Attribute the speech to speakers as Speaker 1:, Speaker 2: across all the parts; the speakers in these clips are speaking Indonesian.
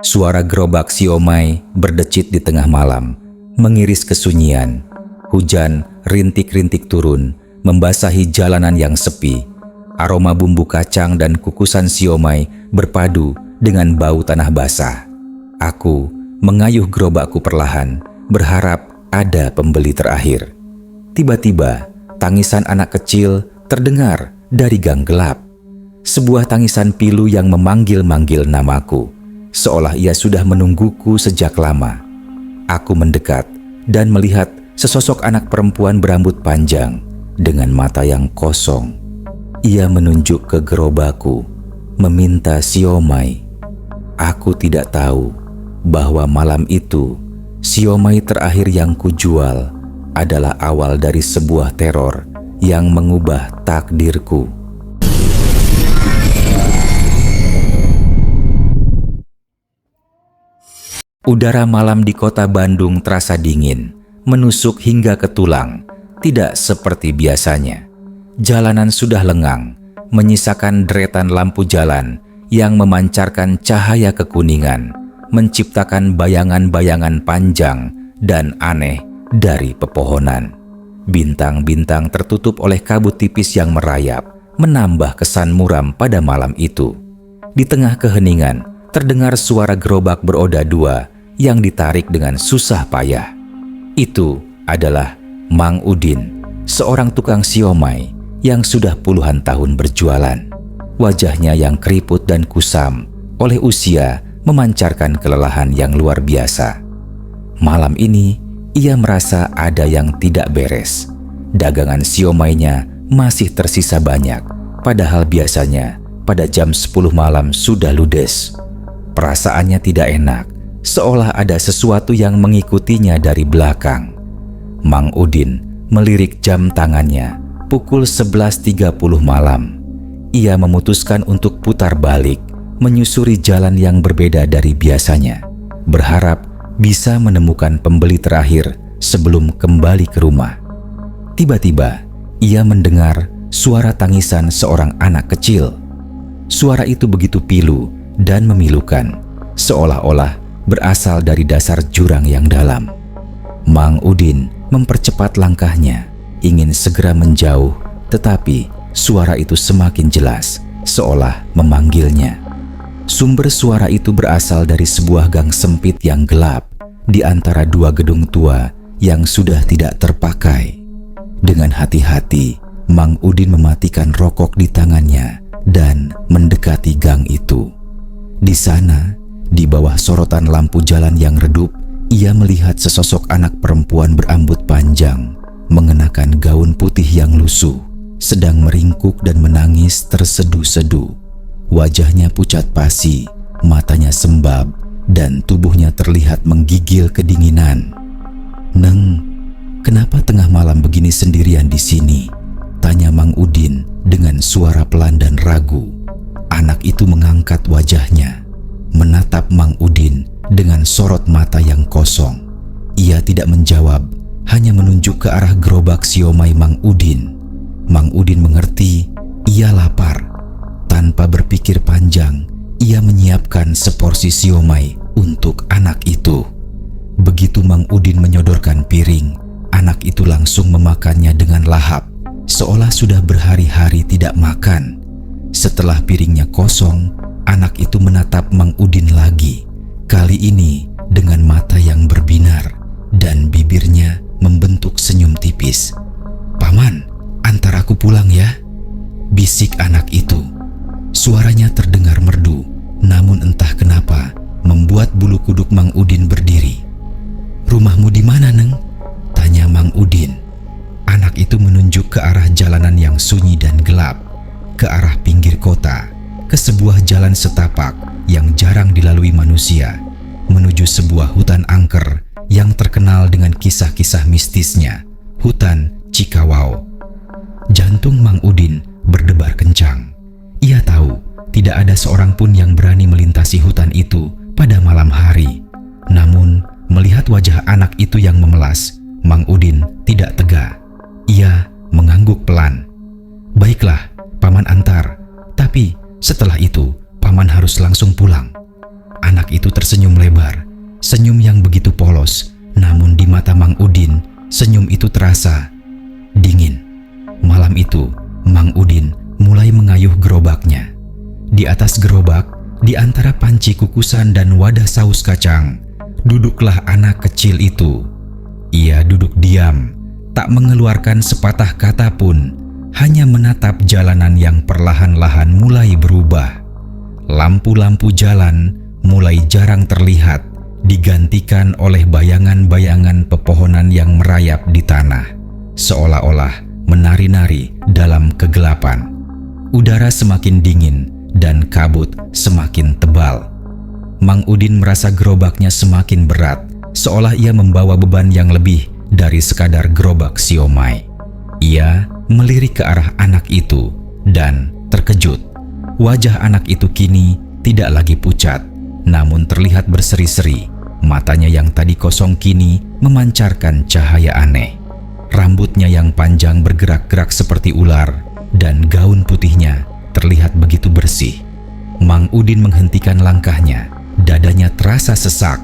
Speaker 1: Suara gerobak siomay berdecit di tengah malam, mengiris kesunyian. Hujan rintik-rintik turun, membasahi jalanan yang sepi. Aroma bumbu kacang dan kukusan siomay berpadu dengan bau tanah basah. Aku mengayuh gerobakku perlahan, berharap ada pembeli terakhir. Tiba-tiba, tangisan anak kecil terdengar dari gang gelap. Sebuah tangisan pilu yang memanggil-manggil namaku, seolah ia sudah menungguku sejak lama. Aku mendekat dan melihat sesosok anak perempuan berambut panjang dengan mata yang kosong. Ia menunjuk ke gerobakku, meminta siomay. Aku tidak tahu bahwa malam itu siomay terakhir yang kujual adalah awal dari sebuah teror yang mengubah takdirku. Udara malam di kota Bandung terasa dingin, menusuk hingga ke tulang, tidak seperti biasanya. Jalanan sudah lengang, menyisakan deretan lampu jalan yang memancarkan cahaya kekuningan, menciptakan bayangan-bayangan panjang dan aneh dari pepohonan. Bintang-bintang tertutup oleh kabut tipis yang merayap, menambah kesan muram pada malam itu. Di tengah keheningan, terdengar suara gerobak beroda dua yang ditarik dengan susah payah. Itu adalah Mang Udin, seorang tukang siomay yang sudah puluhan tahun berjualan. Wajahnya yang keriput dan kusam oleh usia memancarkan kelelahan yang luar biasa. Malam ini, ia merasa ada yang tidak beres. Dagangan siomaynya masih tersisa banyak, padahal biasanya pada jam 10 malam sudah ludes. Perasaannya tidak enak, seolah ada sesuatu yang mengikutinya dari belakang. Mang Udin melirik jam tangannya, pukul 11.30 malam. Ia memutuskan untuk putar balik, menyusuri jalan yang berbeda dari biasanya, berharap bisa menemukan pembeli terakhir sebelum kembali ke rumah. Tiba-tiba, ia mendengar suara tangisan seorang anak kecil. Suara itu begitu pilu dan memilukan, seolah-olah berasal dari dasar jurang yang dalam. Mang Udin mempercepat langkahnya, ingin segera menjauh, tetapi suara itu semakin jelas, seolah memanggilnya. Sumber suara itu berasal dari sebuah gang sempit yang gelap di antara dua gedung tua yang sudah tidak terpakai. Dengan hati-hati, Mang Udin mematikan rokok di tangannya dan mendekati gang itu. Di sana, di bawah sorotan lampu jalan yang redup, ia melihat sesosok anak perempuan berambut panjang, mengenakan gaun putih yang lusuh, sedang meringkuk dan menangis tersedu-sedu. Wajahnya pucat pasi, matanya sembab, dan tubuhnya terlihat menggigil kedinginan. "Neng, kenapa tengah malam begini sendirian di sini?" tanya Mang Udin dengan suara pelan dan ragu. Anak itu mengangkat wajahnya, menatap Mang Udin dengan sorot mata yang kosong. Ia tidak menjawab, hanya menunjuk ke arah gerobak siomay Mang Udin. Mang Udin mengerti ia lapar. Tanpa berpikir panjang, ia menyiapkan seporsi siomay untuk anak itu. Begitu Mang Udin menyodorkan piring, anak itu langsung memakannya dengan lahap, seolah sudah berhari-hari tidak makan. Setelah piringnya kosong, anak itu menatap Mang Udin lagi, kali ini dengan mata yang berbinar dan bibirnya membentuk senyum tipis. "Paman, antar aku pulang ya," bisik anak itu. Suaranya terdengar merdu, namun entah kenapa membuat bulu kuduk Mang Udin berdiri. "Rumahmu di mana, Neng?" tanya Mang Udin. Anak itu menunjuk ke arah jalanan yang sunyi dan gelap, ke arah pinggir kota, ke sebuah jalan setapak yang jarang dilalui manusia, menuju sebuah hutan angker yang terkenal dengan kisah-kisah mistisnya, hutan Cikawao. Jantung Mang Udin berdebar kencang. Ia tahu tidak ada seorang pun yang berani melintasi hutan itu pada malam hari. Namun, melihat wajah anak itu yang memelas, Mang Udin tidak tega. Ia mengangguk pelan. "Baiklah, Paman antar. Tapi setelah itu, Paman harus langsung pulang."
Speaker 2: Anak itu tersenyum lebar, senyum yang begitu polos, namun di mata Mang Udin, senyum itu terasa dingin. Malam itu, Mang Udin mulai mengayuh gerobaknya. Di atas gerobak, di antara panci kukusan dan wadah saus kacang, duduklah anak kecil itu. Ia duduk diam, tak mengeluarkan sepatah kata pun, hanya menatap jalanan yang perlahan-lahan mulai berubah. Lampu-lampu jalan mulai jarang terlihat, digantikan oleh bayangan-bayangan pepohonan yang merayap di tanah, seolah-olah menari-nari dalam kegelapan. Udara semakin dingin dan kabut semakin tebal. Mang Udin merasa gerobaknya semakin berat, seolah ia membawa beban yang lebih dari sekadar gerobak siomay. Ia melirik ke arah anak itu dan terkejut. Wajah anak itu kini tidak lagi pucat, namun terlihat berseri-seri. Matanya yang tadi kosong kini memancarkan cahaya aneh. Rambutnya yang panjang bergerak-gerak seperti ular, dan gaun putihnya terlihat begitu bersih. Mang Udin menghentikan langkahnya, dadanya terasa sesak.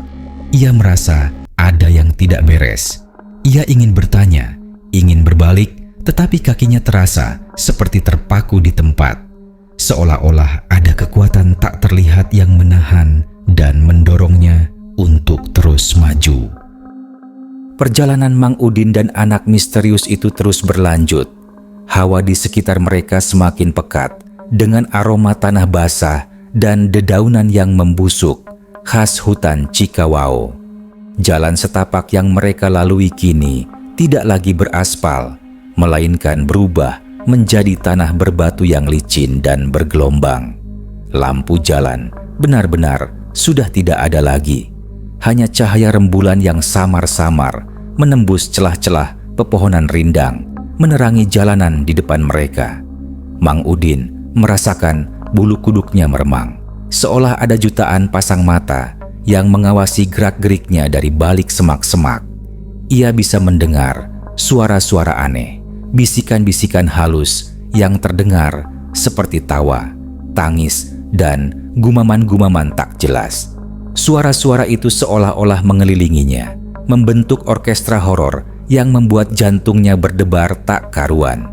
Speaker 2: Ia merasa ada yang tidak beres. Ia ingin bertanya, ingin berbalik, tetapi kakinya terasa seperti terpaku di tempat. Seolah-olah ada kekuatan tak terlihat yang menahan dan mendorongnya untuk terus maju.
Speaker 1: Perjalanan Mang Udin dan anak misterius itu terus berlanjut. Hawa di sekitar mereka semakin pekat, dengan aroma tanah basah dan dedaunan yang membusuk, khas hutan Cikawao. Jalan setapak yang mereka lalui kini tidak lagi beraspal, melainkan berubah menjadi tanah berbatu yang licin dan bergelombang. Lampu jalan benar-benar sudah tidak ada lagi. Hanya cahaya rembulan yang samar-samar menembus celah-celah pepohonan rindang, menerangi jalanan di depan mereka. Mang Udin merasakan bulu kuduknya meremang, seolah ada jutaan pasang mata yang mengawasi gerak-geriknya dari balik semak-semak. Ia bisa mendengar suara-suara aneh, bisikan-bisikan halus yang terdengar seperti tawa, tangis, dan gumaman-gumaman tak jelas. Suara-suara itu seolah-olah mengelilinginya, membentuk orkestra horor yang membuat jantungnya berdebar tak karuan.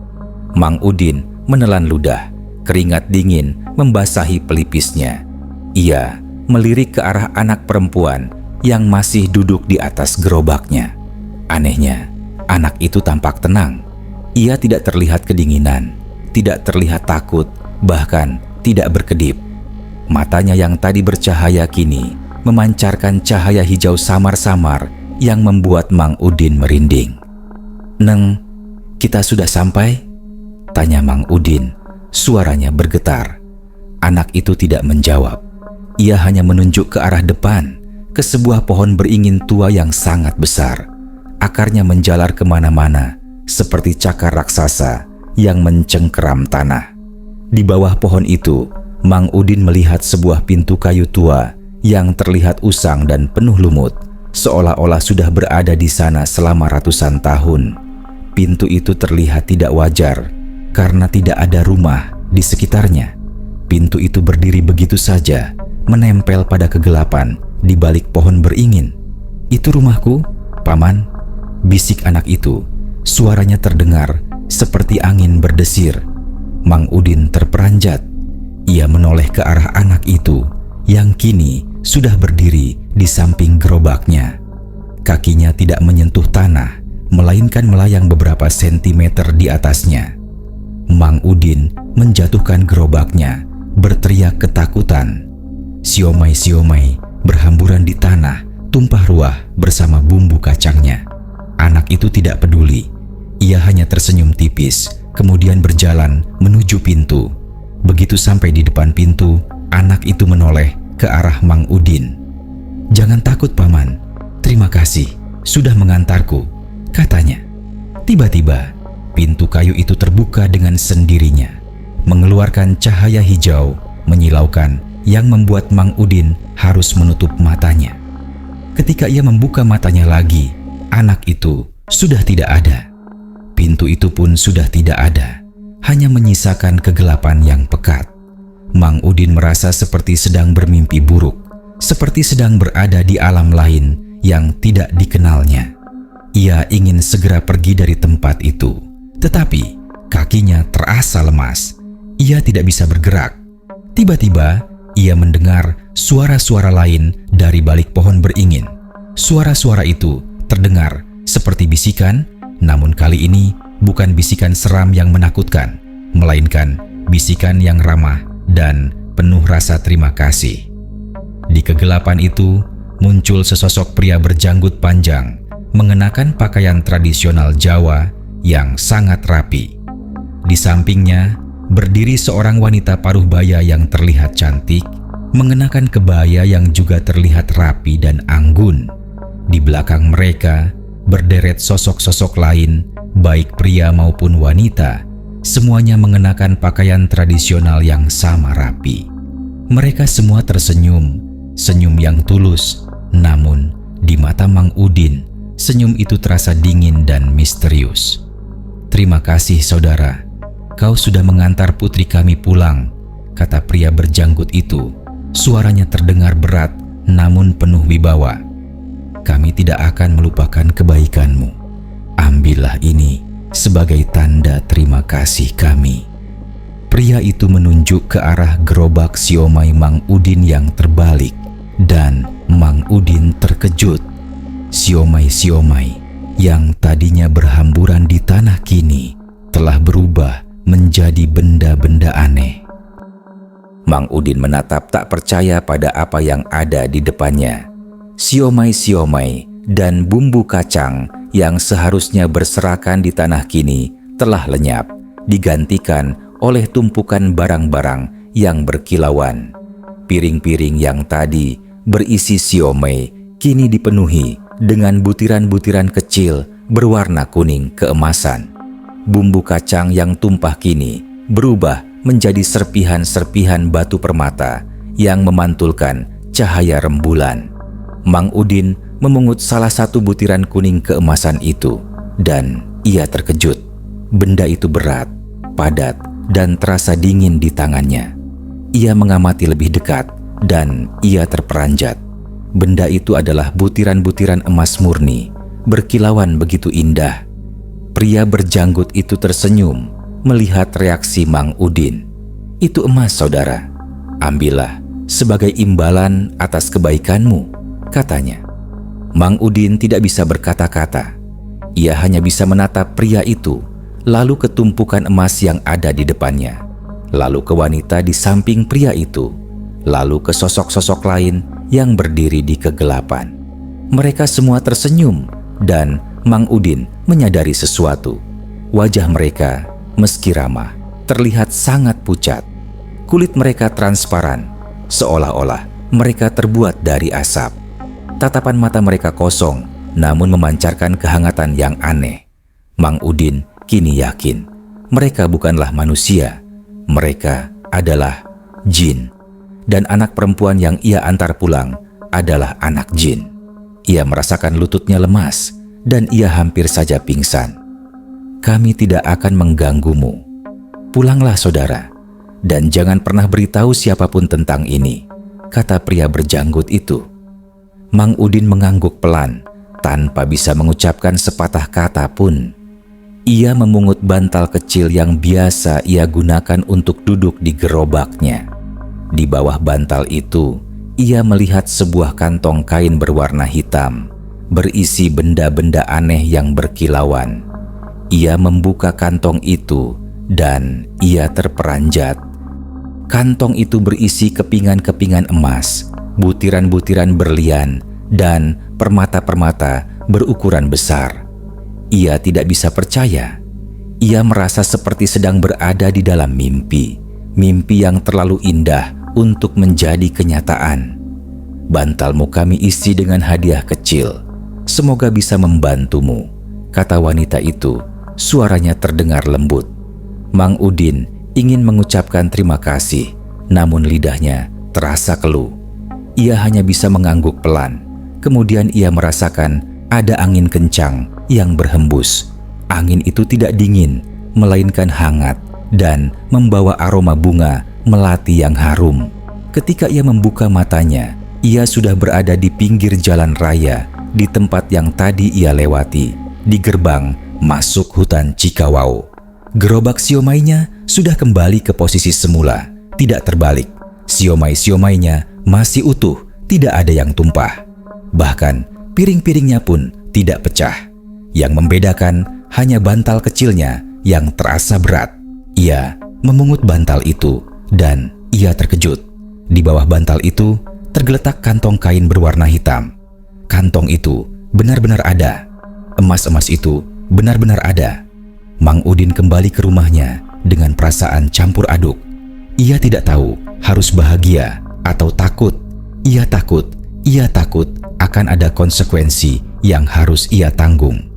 Speaker 1: Mang Udin menelan ludah, keringat dingin membasahi pelipisnya. Ia melirik ke arah anak perempuan yang masih duduk di atas gerobaknya. Anehnya, anak itu tampak tenang. Ia tidak terlihat kedinginan, tidak terlihat takut, bahkan tidak berkedip. Matanya yang tadi bercahaya kini memancarkan cahaya hijau samar-samar yang membuat Mang Udin merinding. "Neng, kita sudah sampai?" tanya Mang Udin. Suaranya bergetar. Anak itu tidak menjawab. Ia hanya menunjuk ke arah depan, ke sebuah pohon beringin tua yang sangat besar. Akarnya menjalar kemana-mana, seperti cakar raksasa yang mencengkeram tanah. Di bawah pohon itu, Mang Udin melihat sebuah pintu kayu tua yang terlihat usang dan penuh lumut, seolah-olah sudah berada di sana selama ratusan tahun. Pintu itu terlihat tidak wajar karena tidak ada rumah di sekitarnya. Pintu itu berdiri begitu saja, menempel pada kegelapan di balik pohon beringin. "Itu rumahku, Paman," bisik anak itu. Suaranya terdengar seperti angin berdesir. Mang Udin terperanjat. Ia menoleh ke arah anak itu yang kini sudah berdiri di samping gerobaknya. Kakinya tidak menyentuh tanah, melainkan melayang beberapa sentimeter di atasnya. Mang Udin menjatuhkan gerobaknya, berteriak ketakutan. Siomay-siomay berhamburan di tanah, tumpah ruah bersama bumbu kacangnya. Anak itu tidak peduli. Ia hanya tersenyum tipis, kemudian berjalan menuju pintu. Begitu sampai di depan pintu, anak itu menoleh ke arah Mang Udin. "Jangan takut, Paman. Terima kasih sudah mengantarku," katanya. Tiba-tiba, pintu kayu itu terbuka dengan sendirinya, mengeluarkan cahaya hijau menyilaukan yang membuat Mang Udin harus menutup matanya. Ketika ia membuka matanya lagi, anak itu sudah tidak ada. Pintu itu pun sudah tidak ada, hanya menyisakan kegelapan yang pekat. Mang Udin merasa seperti sedang bermimpi buruk.
Speaker 2: seperti sedang berada di alam lain yang tidak dikenalnya. Ia ingin segera pergi dari tempat itu, tetapi kakinya terasa lemas. Ia tidak bisa bergerak. Tiba-tiba, ia mendengar suara-suara lain dari balik pohon beringin. Suara-suara itu terdengar seperti bisikan, namun kali ini bukan bisikan seram yang menakutkan, melainkan bisikan yang ramah dan penuh rasa terima kasih. Di kegelapan itu, muncul sesosok pria berjanggut panjang, mengenakan pakaian tradisional Jawa yang sangat rapi. Di sampingnya, berdiri seorang wanita paruh baya yang terlihat cantik, mengenakan kebaya yang juga terlihat rapi dan anggun. Di belakang mereka, berderet sosok-sosok lain, baik pria maupun wanita, semuanya mengenakan pakaian tradisional yang sama rapi. Mereka semua tersenyum, senyum yang tulus, namun di mata Mang Udin, senyum itu terasa dingin dan misterius. "Terima kasih saudara, kau sudah mengantar putri kami pulang," kata pria berjanggut itu. Suaranya terdengar berat namun penuh wibawa. "Kami tidak akan melupakan kebaikanmu. Ambillah ini sebagai tanda terima kasih kami." Pria itu menunjuk ke arah gerobak siomay Mang Udin yang terbalik, dan Mang Udin terkejut. Siomay-siomay yang tadinya berhamburan di tanah kini telah berubah menjadi benda-benda aneh.
Speaker 1: Mang Udin menatap tak percaya pada apa yang ada di depannya. Siomay-siomay dan bumbu kacang yang seharusnya berserakan di tanah kini telah lenyap, digantikan oleh tumpukan barang-barang yang berkilauan. Piring-piring yang tadi berisi siomay kini dipenuhi dengan butiran-butiran kecil berwarna kuning keemasan. Bumbu kacang yang tumpah kini berubah menjadi serpihan-serpihan batu permata yang memantulkan cahaya rembulan. Mang Udin memungut salah satu butiran kuning keemasan itu, dan ia terkejut. Benda itu berat, padat, dan terasa dingin di tangannya. Ia mengamati lebih dekat, dan ia terperanjat. Benda itu adalah butiran-butiran emas murni, berkilauan begitu indah. Pria berjanggut itu tersenyum melihat reaksi Mang Udin. "Itu emas, saudara. Ambillah sebagai imbalan atas kebaikanmu," katanya. Mang Udin tidak bisa berkata-kata. Ia hanya bisa menatap pria itu, lalu ke tumpukan emas yang ada di depannya, lalu ke wanita di samping pria itu, lalu ke sosok-sosok lain yang berdiri di kegelapan. Mereka semua tersenyum, dan Mang Udin menyadari sesuatu. Wajah mereka, meski ramah, terlihat sangat pucat. Kulit mereka transparan, seolah-olah mereka terbuat dari asap. Tatapan mata mereka kosong, namun memancarkan kehangatan yang aneh. Mang Udin kini yakin mereka bukanlah manusia, mereka adalah jin. Dan anak perempuan yang ia antar pulang adalah anak jin. Ia merasakan lututnya lemas, dan ia hampir saja pingsan. "Kami tidak akan mengganggumu. Pulanglah saudara, dan jangan pernah beritahu siapapun tentang ini," kata pria berjanggut itu. Mang Udin mengangguk pelan, tanpa bisa mengucapkan sepatah kata pun. Ia memungut bantal kecil yang biasa ia gunakan untuk duduk di gerobaknya. Di bawah bantal itu, ia melihat sebuah kantong kain berwarna hitam, berisi benda-benda aneh yang berkilauan. Ia membuka kantong itu, dan ia terperanjat. Kantong itu berisi kepingan-kepingan emas, butiran-butiran berlian, dan permata-permata berukuran besar. Ia tidak bisa percaya. Ia merasa seperti sedang berada di dalam mimpi, mimpi yang terlalu indah untuk menjadi kenyataan. "Bantalmu kami isi dengan hadiah kecil. Semoga bisa membantumu," kata wanita itu. Suaranya terdengar lembut. Mang Udin ingin mengucapkan terima kasih, namun lidahnya terasa keluh. Ia hanya bisa mengangguk pelan. Kemudian ia merasakan ada angin kencang yang berhembus. Angin itu tidak dingin, melainkan hangat dan membawa aroma bunga melati yang harum. Ketika ia membuka matanya, Ia sudah berada di pinggir jalan raya, di tempat yang tadi ia lewati, di gerbang masuk hutan Cikawau. Gerobak siomainya sudah kembali ke posisi semula, tidak terbalik. Siomay-siomaynya masih utuh, tidak ada yang tumpah. Bahkan piring-piringnya pun tidak pecah. Yang membedakan hanya bantal kecilnya yang terasa berat. Ia memungut bantal itu dan ia terkejut. Di bawah bantal itu tergeletak kantong kain berwarna hitam. Kantong itu benar-benar ada. Emas-emas itu benar-benar ada. Mang Udin kembali ke rumahnya dengan perasaan campur aduk. Ia tidak tahu harus bahagia atau takut. Ia takut akan ada konsekuensi yang harus ia tanggung.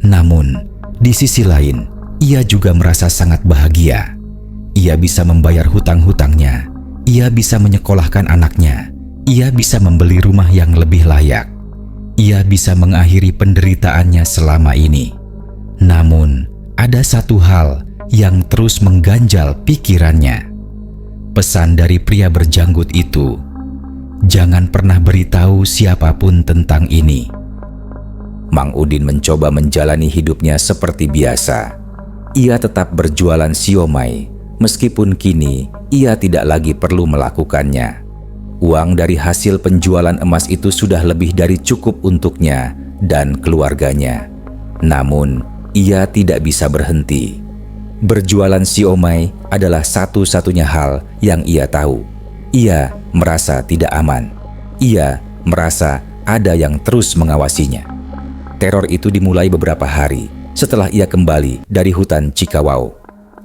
Speaker 1: Namun, di sisi lain, ia juga merasa sangat bahagia. Ia bisa membayar hutang-hutangnya. Ia bisa menyekolahkan anaknya. Ia bisa membeli rumah yang lebih layak. Ia bisa mengakhiri penderitaannya selama ini. Namun, ada satu hal yang terus mengganjal pikirannya. Pesan dari pria berjanggut itu, jangan pernah beritahu siapapun tentang ini. Mang Udin mencoba menjalani hidupnya seperti biasa. Ia tetap berjualan siomay, meskipun kini ia tidak lagi perlu melakukannya. Uang dari hasil penjualan emas itu sudah lebih dari cukup untuknya dan keluarganya. Namun, ia tidak bisa berhenti. Berjualan siomay adalah satu-satunya hal yang ia tahu. Ia merasa tidak aman. Ia merasa ada yang terus mengawasinya. Teror itu dimulai beberapa hari setelah ia kembali dari hutan Cikawau.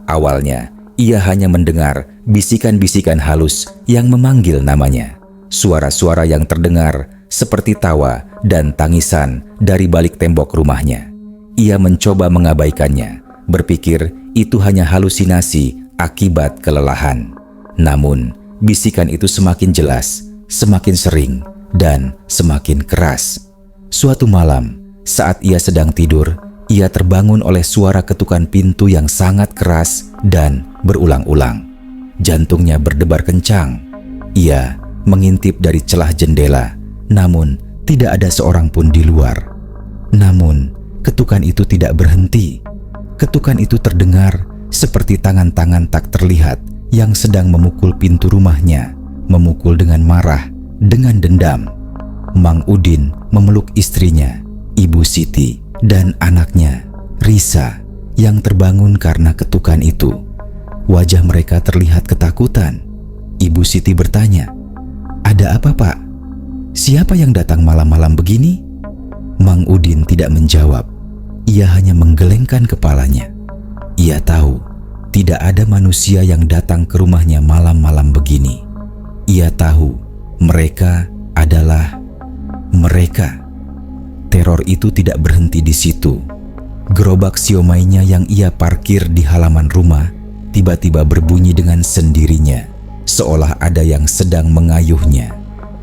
Speaker 1: Awalnya, ia hanya mendengar bisikan-bisikan halus yang memanggil namanya. Suara-suara yang terdengar seperti tawa dan tangisan dari balik tembok rumahnya. Ia mencoba mengabaikannya, berpikir itu hanya halusinasi akibat kelelahan. Namun, bisikan itu semakin jelas, semakin sering, dan semakin keras. Suatu malam, saat ia sedang tidur, ia terbangun oleh suara ketukan pintu yang sangat keras dan berulang-ulang. Jantungnya berdebar kencang. Ia mengintip dari celah jendela, namun tidak ada seorang pun di luar. Namun, ketukan itu tidak berhenti. Ketukan itu terdengar seperti tangan-tangan tak terlihat yang sedang memukul pintu rumahnya, memukul dengan marah, dengan dendam. Mang Udin memeluk istrinya, Ibu Siti, dan anaknya, Risa, yang terbangun karena ketukan itu. Wajah mereka terlihat ketakutan. Ibu Siti bertanya, "Ada apa, Pak? Siapa yang datang malam-malam begini?" Mang Udin tidak menjawab. Ia hanya menggelengkan kepalanya. Ia tahu tidak ada manusia yang datang ke rumahnya malam-malam begini. Ia tahu mereka adalah mereka. Teror itu tidak berhenti di situ. Gerobak siomaynya yang ia parkir di halaman rumah tiba-tiba berbunyi dengan sendirinya, seolah ada yang sedang mengayuhnya.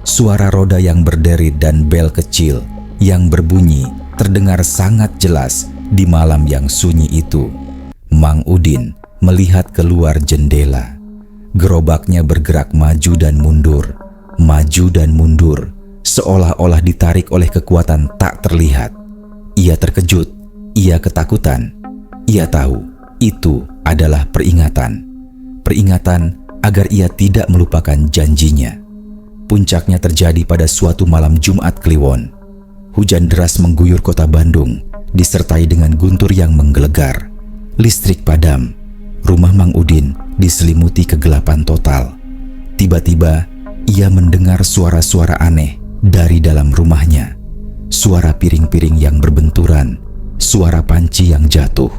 Speaker 1: Suara roda yang berderit dan bel kecil yang berbunyi terdengar sangat jelas di malam yang sunyi itu. Mang Udin melihat keluar jendela. Gerobaknya bergerak maju dan mundur, seolah-olah ditarik oleh kekuatan tak terlihat. Ia terkejut, ia ketakutan. Ia tahu itu adalah peringatan. Peringatan agar ia tidak melupakan janjinya. Puncaknya terjadi pada suatu malam Jumat Kliwon. Hujan deras mengguyur kota Bandung, disertai dengan guntur yang menggelegar. Listrik padam. Rumah Mang Udin diselimuti kegelapan total. Tiba-tiba, ia mendengar suara-suara aneh dari dalam rumahnya. Suara piring-piring yang berbenturan, suara panci yang jatuh,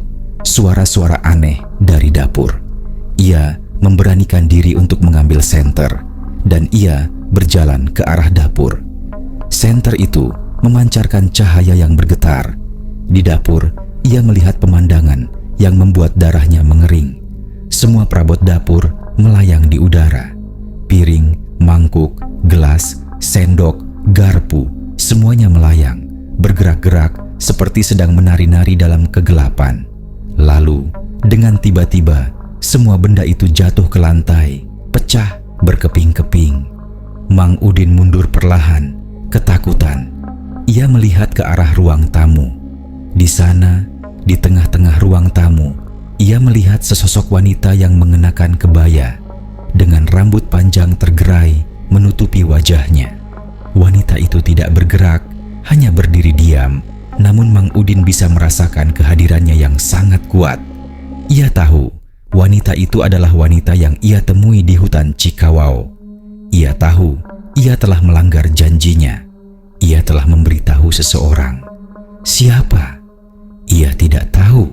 Speaker 1: suara-suara aneh dari dapur. Ia memberanikan diri untuk mengambil senter, dan ia berjalan ke arah dapur. Senter itu memancarkan cahaya yang bergetar. Di dapur, ia melihat pemandangan yang membuat darahnya mengering. Semua perabot dapur melayang di udara. Piring, mangkuk, gelas, sendok, garpu, semuanya melayang, bergerak-gerak seperti sedang menari-nari dalam kegelapan. Lalu, dengan tiba-tiba, semua benda itu jatuh ke lantai, pecah berkeping-keping.
Speaker 2: Mang Udin mundur perlahan, ketakutan. Ia melihat ke arah ruang tamu. Di sana, di tengah-tengah ruang tamu, ia melihat sesosok wanita yang mengenakan kebaya dengan rambut panjang tergerai menutupi wajahnya. Wanita itu tidak bergerak, hanya berdiri diam, namun Mang Udin bisa merasakan kehadirannya yang sangat kuat. Ia tahu wanita itu adalah wanita yang ia temui di hutan Cikawao. Ia tahu ia telah melanggar janjinya. Ia telah memberitahu seseorang. Siapa? Ia tidak tahu.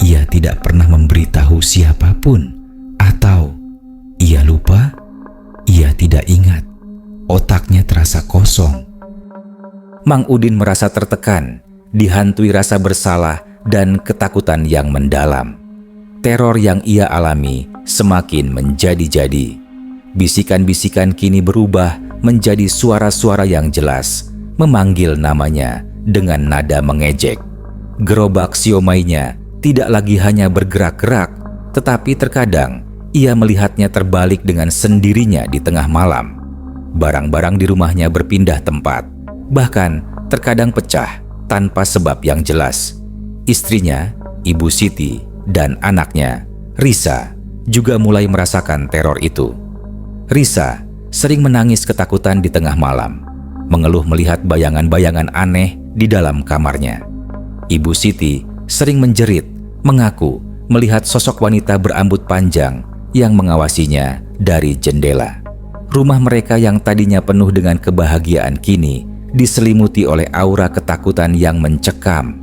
Speaker 2: Ia tidak pernah memberitahu siapapun. Atau ia lupa? Ia tidak ingat. Otaknya terasa kosong.
Speaker 1: Mang Udin merasa tertekan, dihantui rasa bersalah dan ketakutan yang mendalam. Teror yang ia alami semakin menjadi-jadi. Bisikan-bisikan kini berubah menjadi suara-suara yang jelas, memanggil namanya dengan nada mengejek. Gerobak siomainya tidak lagi hanya bergerak-gerak, tetapi terkadang ia melihatnya terbalik dengan sendirinya di tengah malam. Barang-barang di rumahnya berpindah tempat, bahkan terkadang pecah tanpa sebab yang jelas. Istrinya, Ibu Siti, dan anaknya, Risa, juga mulai merasakan teror itu. Risa sering menangis ketakutan di tengah malam, mengeluh melihat bayangan-bayangan aneh di dalam kamarnya. Ibu Siti sering menjerit, mengaku melihat sosok wanita berambut panjang yang mengawasinya dari jendela. Rumah mereka yang tadinya penuh dengan kebahagiaan kini diselimuti oleh aura ketakutan yang mencekam.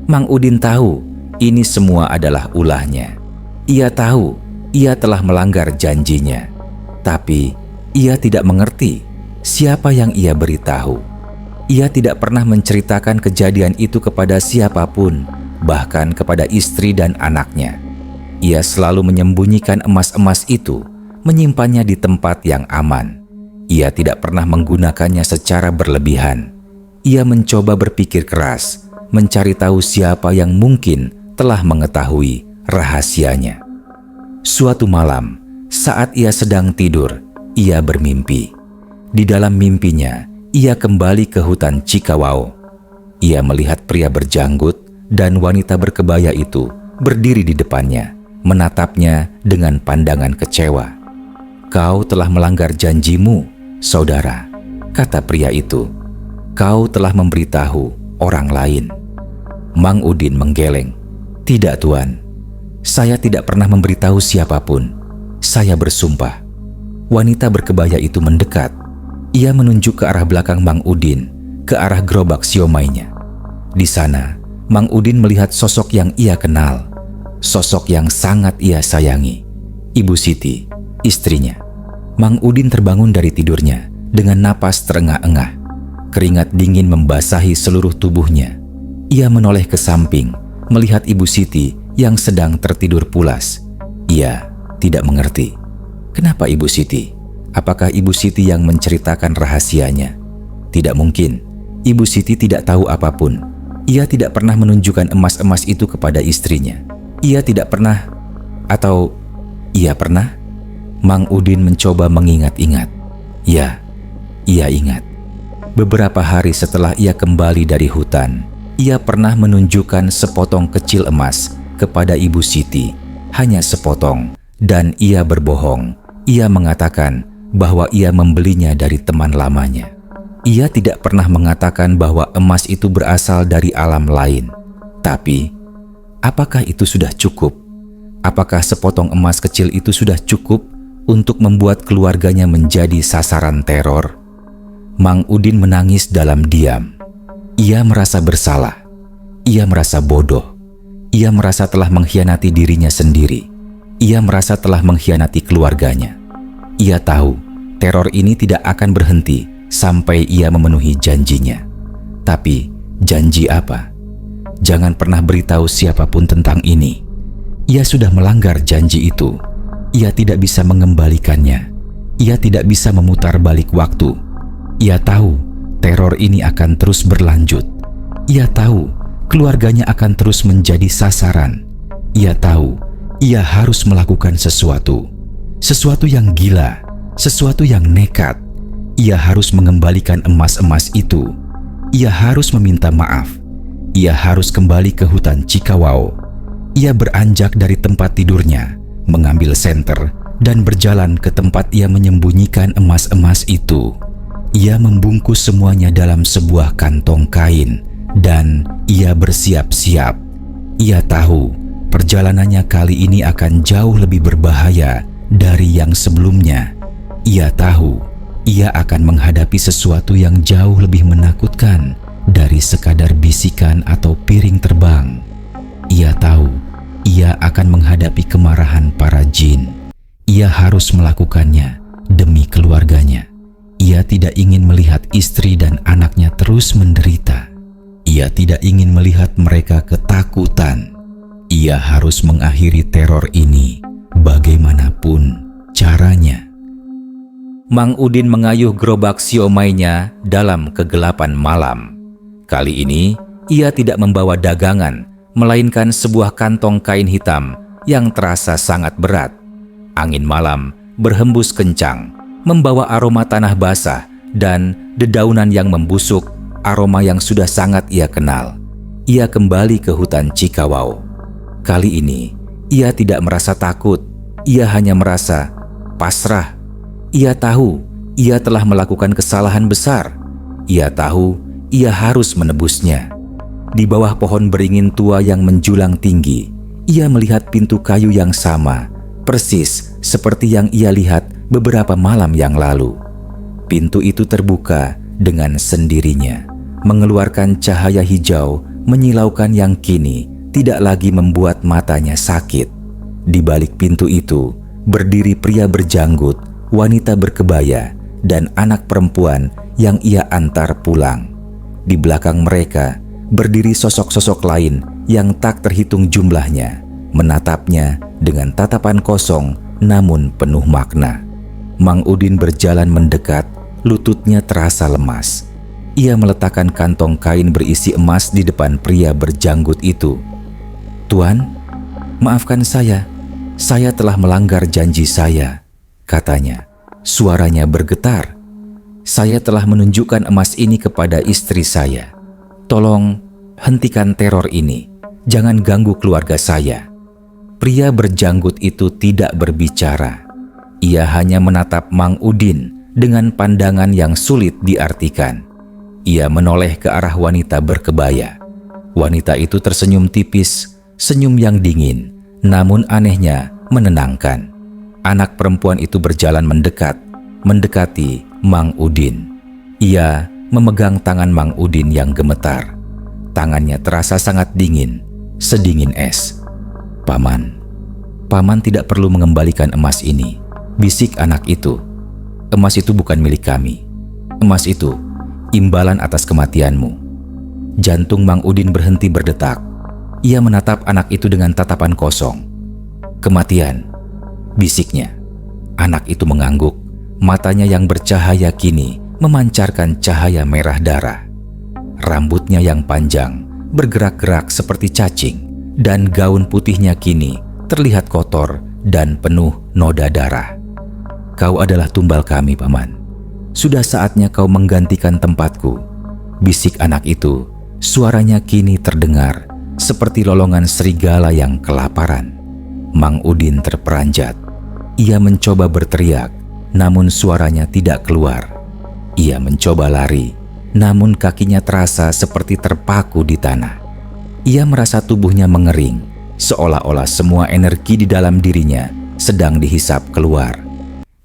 Speaker 1: Mang Udin tahu ini semua adalah ulahnya. Ia tahu ia telah melanggar janjinya, tapi ia tidak mengerti siapa yang ia beritahu. Ia tidak pernah menceritakan kejadian itu kepada siapapun, bahkan kepada istri dan anaknya. Ia selalu menyembunyikan emas-emas itu, menyimpannya di tempat yang aman. Ia tidak pernah menggunakannya secara berlebihan. Ia mencoba berpikir keras, mencari tahu siapa yang mungkin telah mengetahui rahasianya. Suatu malam, saat ia sedang tidur, ia bermimpi. Di dalam mimpinya, ia kembali ke hutan Cikawao. Ia melihat pria berjanggut dan wanita berkebaya itu berdiri di depannya, menatapnya dengan pandangan kecewa. "Kau telah melanggar janjimu, saudara," kata pria itu. "Kau telah memberitahu orang lain." Mang Udin menggeleng. "Tidak, Tuan. Saya tidak pernah memberitahu siapapun. Saya bersumpah." Wanita berkebaya itu mendekat. Ia menunjuk ke arah belakang Mang Udin, ke arah gerobak siomainya. Di sana, Mang Udin melihat sosok yang ia kenal, sosok yang sangat ia sayangi, Ibu Siti, istrinya. Mang Udin terbangun dari tidurnya dengan napas terengah-engah. Keringat dingin membasahi seluruh tubuhnya. Ia menoleh ke samping, melihat Ibu Siti yang sedang tertidur pulas. Ia tidak mengerti. Kenapa Ibu Siti? Apakah Ibu Siti yang menceritakan rahasianya? Tidak mungkin. Ibu Siti tidak tahu apapun. Ia tidak pernah menunjukkan emas-emas itu kepada istrinya. Ia tidak pernah, atau ia pernah? Mang Udin mencoba mengingat-ingat. Ya, ia ingat. Beberapa hari setelah ia kembali dari hutan, ia pernah menunjukkan sepotong kecil emas kepada Ibu Siti. Hanya sepotong, dan ia berbohong. Ia mengatakan bahwa ia membelinya dari teman lamanya. Ia tidak pernah mengatakan bahwa emas itu berasal dari alam lain. Tapi, apakah itu sudah cukup? Apakah sepotong emas kecil itu sudah cukup untuk membuat keluarganya menjadi sasaran teror? Mang Udin menangis dalam diam. Ia merasa bersalah. Ia merasa bodoh. Ia merasa telah mengkhianati dirinya sendiri. Ia merasa telah mengkhianati keluarganya. Ia tahu teror ini tidak akan berhenti sampai ia memenuhi janjinya. Tapi janji apa? Jangan pernah beritahu siapapun tentang ini. Ia sudah melanggar janji itu. Ia tidak bisa mengembalikannya. Ia tidak bisa memutar balik waktu. Ia tahu teror ini akan terus berlanjut. Ia tahu keluarganya akan terus menjadi sasaran. Ia tahu ia harus melakukan sesuatu. Sesuatu yang gila, sesuatu yang nekat.
Speaker 2: Ia harus mengembalikan emas-emas itu. Ia harus meminta maaf. Ia harus kembali ke hutan Cikawao. Ia beranjak dari tempat tidurnya, mengambil senter, dan berjalan ke tempat ia menyembunyikan emas-emas itu. Ia membungkus semuanya dalam sebuah kantong kain, dan ia bersiap-siap. Ia tahu perjalanannya kali ini akan jauh lebih berbahaya dari yang sebelumnya. Ia tahu ia akan menghadapi sesuatu yang jauh lebih menakutkan dari sekadar bisikan atau piring terbang. Ia tahu ia akan menghadapi kemarahan para jin. Ia harus melakukannya demi keluarganya. Ia tidak ingin melihat istri dan anaknya terus menderita. Ia tidak ingin melihat mereka ketakutan. Ia harus mengakhiri teror ini bagaimanapun caranya.
Speaker 1: Mang Udin mengayuh gerobak siomainya dalam kegelapan malam. Kali ini ia tidak membawa dagangan, melainkan sebuah kantong kain hitam yang terasa sangat berat. Angin malam berhembus kencang, membawa aroma tanah basah dan dedaunan yang membusuk, aroma yang sudah sangat ia kenal. Ia kembali ke hutan Cikawao. Kali ini ia tidak merasa takut, ia hanya merasa pasrah. Ia tahu ia telah melakukan kesalahan besar. Ia tahu ia harus menebusnya. Di bawah pohon beringin tua yang menjulang tinggi, ia melihat pintu kayu yang sama, persis seperti yang ia lihat beberapa malam yang lalu. Pintu itu terbuka dengan sendirinya, mengeluarkan cahaya hijau menyilaukan yang kini tidak lagi membuat matanya sakit. Di balik pintu itu berdiri pria berjanggut, wanita berkebaya, dan anak perempuan yang ia antar pulang. Di belakang mereka berdiri sosok-sosok lain yang tak terhitung jumlahnya, menatapnya dengan tatapan kosong namun penuh makna. Mang Udin berjalan mendekat, lututnya terasa lemas. Ia meletakkan kantong kain berisi emas di depan pria berjanggut itu. "Tuan, maafkan saya telah melanggar janji saya," katanya. Suaranya bergetar. "Saya telah menunjukkan emas ini kepada istri saya. Tolong hentikan teror ini. Jangan ganggu keluarga saya." Pria berjanggut itu tidak berbicara. Ia hanya menatap Mang Udin dengan pandangan yang sulit diartikan. Ia menoleh ke arah wanita berkebaya. Wanita itu tersenyum tipis, senyum yang dingin, namun anehnya menenangkan. Anak perempuan itu berjalan mendekati Mang Udin. Ia memegang tangan Mang Udin yang gemetar. Tangannya terasa sangat dingin, sedingin es. Paman tidak perlu mengembalikan emas ini," bisik anak itu. "Emas itu bukan milik kami. Emas itu imbalan atas kematianmu." Jantung Mang Udin berhenti berdetak. Ia menatap anak itu dengan tatapan kosong. "Kematian," bisiknya. Anak itu mengangguk. Matanya yang bercahaya kini memancarkan cahaya merah darah. Rambutnya yang panjang bergerak-gerak seperti cacing, dan gaun putihnya kini terlihat kotor dan penuh noda darah. "Kau adalah tumbal kami, Paman. Sudah saatnya kau menggantikan tempatku," bisik anak itu. Suaranya kini terdengar seperti lolongan serigala yang kelaparan. Mang Udin terperanjat. Ia mencoba berteriak, namun suaranya tidak keluar. Ia mencoba lari, namun kakinya terasa seperti terpaku di tanah. Ia merasa tubuhnya mengering, seolah-olah semua energi di dalam dirinya sedang dihisap keluar.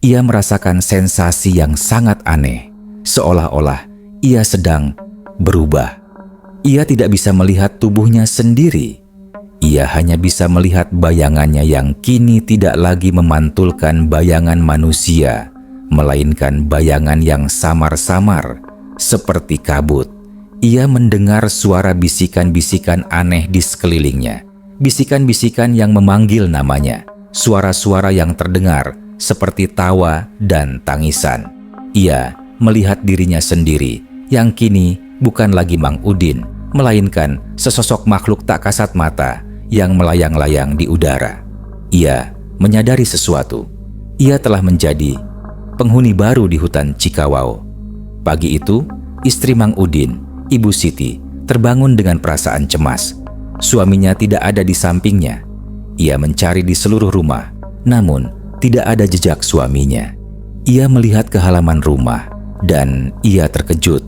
Speaker 1: Ia merasakan sensasi yang sangat aneh, seolah-olah ia sedang berubah. Ia tidak bisa melihat tubuhnya sendiri. Ia hanya bisa melihat bayangannya yang kini tidak lagi memantulkan bayangan manusia, melainkan bayangan yang samar-samar, seperti kabut. Ia mendengar suara bisikan-bisikan aneh di sekelilingnya, bisikan-bisikan yang memanggil namanya, suara-suara yang terdengar seperti tawa dan tangisan. Ia melihat dirinya sendiri, yang kini bukan lagi Mang Udin, melainkan sesosok makhluk tak kasat mata yang melayang-layang di udara. Ia menyadari sesuatu. Ia telah menjadi penghuni baru di hutan Cikawao. Pagi itu, istri Mang Udin, Ibu Siti, terbangun dengan perasaan cemas. Suaminya tidak ada di sampingnya. Ia mencari di seluruh rumah, namun tidak ada jejak suaminya. Ia melihat ke halaman rumah dan ia terkejut.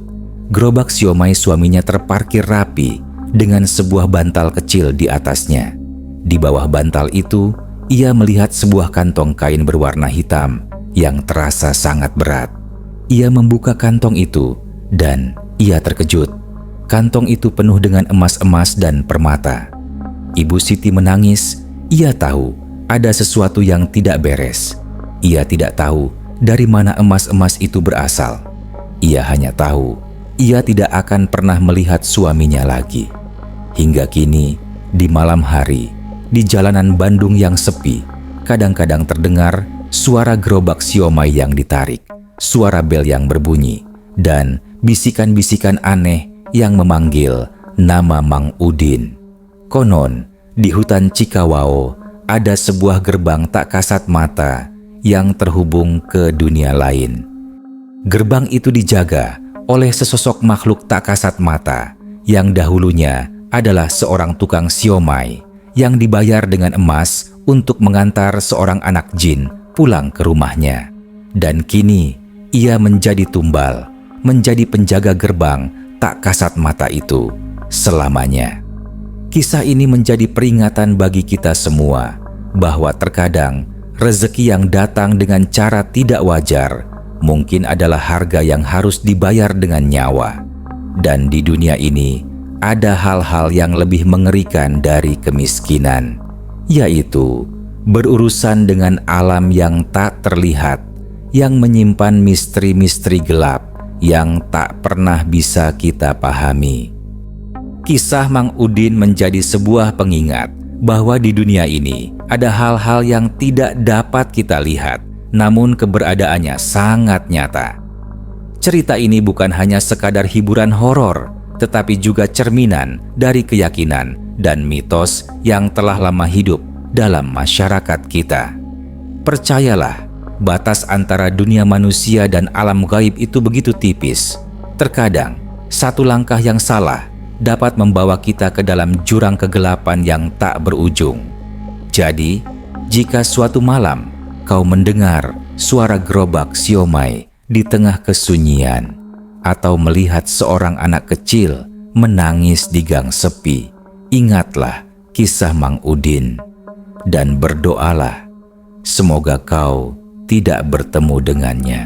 Speaker 1: Gerobak siomay suaminya terparkir rapi dengan sebuah bantal kecil di atasnya. Di bawah bantal itu, ia melihat sebuah kantong kain berwarna hitam yang terasa sangat berat. Ia membuka kantong itu dan ia terkejut. Kantong itu penuh dengan emas-emas dan permata. Ibu Siti menangis. Ia tahu ada sesuatu yang tidak beres. Ia tidak tahu dari mana emas-emas itu berasal. Ia hanya tahu ia tidak akan pernah melihat suaminya lagi. Hingga kini, di malam hari, di jalanan Bandung yang sepi, kadang-kadang terdengar suara gerobak siomay yang ditarik, suara bel yang berbunyi, dan bisikan-bisikan aneh yang memanggil nama Mang Udin. Konon, di hutan Cikawao ada sebuah gerbang tak kasat mata yang terhubung ke dunia lain. Gerbang itu dijaga oleh sesosok makhluk tak kasat mata yang dahulunya adalah seorang tukang siomay yang dibayar dengan emas untuk mengantar seorang anak jin pulang ke rumahnya. Dan kini ia menjadi tumbal, menjadi penjaga gerbang tak kasat mata itu selamanya. Kisah ini menjadi peringatan bagi kita semua bahwa terkadang rezeki yang datang dengan cara tidak wajar mungkin adalah harga yang harus dibayar dengan nyawa. Dan di dunia ini ada hal-hal yang lebih mengerikan dari kemiskinan, yaitu berurusan dengan alam yang tak terlihat, yang menyimpan misteri-misteri gelap yang tak pernah bisa kita pahami. Kisah Mang Udin menjadi sebuah pengingat bahwa di dunia ini ada hal-hal yang tidak dapat kita lihat, namun keberadaannya sangat nyata. Cerita ini bukan hanya sekadar hiburan horor, tetapi juga cerminan dari keyakinan dan mitos yang telah lama hidup dalam masyarakat kita. Percayalah, batas antara dunia manusia dan alam gaib itu begitu tipis. Terkadang, satu langkah yang salah dapat membawa kita ke dalam jurang kegelapan yang tak berujung. Jadi, jika suatu malam kau mendengar suara gerobak siomay di tengah kesunyian, atau melihat seorang anak kecil menangis di gang sepi, ingatlah kisah Mang Udin dan berdoalah semoga kau tidak bertemu dengannya.